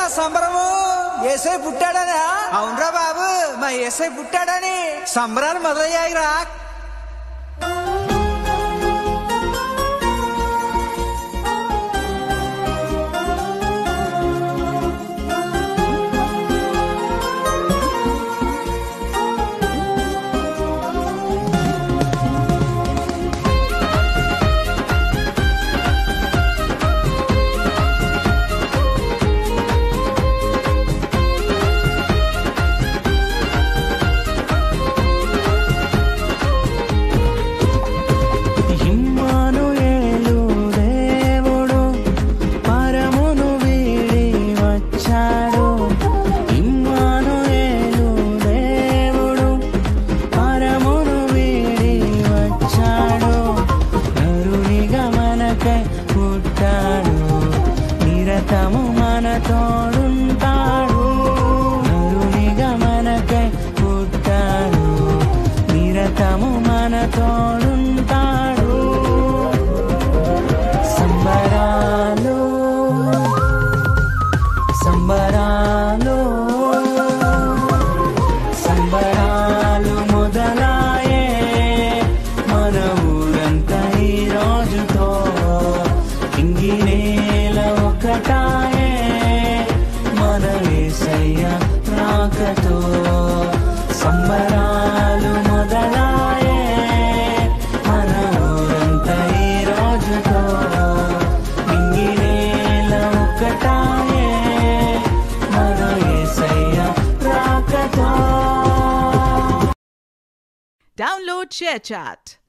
ఏంట్రా సంబరము? ఏసై పుట్టాడనా? అవునరా బాబు, మా ఏసై పుట్టాడని సంబరాలు మొదలయ్యాయిరా. నిరతము మన తోడుంటాడు, నరునిగా మనకై పుట్టాడు, నిరతము మన తోడుంటాడు. సంబరాలు సంబరాలు సంబరాలు మొదలాయే మన ఊరంతా ఈ రోజుతో. ఇంగినేల ఒకటాయే మన యేసయ్య రాకతో. సంబరాలు మొదలాయే మన ఊరంతా ఈ రోజుతో. ఇంగినేల ఒకటాయే మన యేసయ్య రాకతో. Download ShareChat.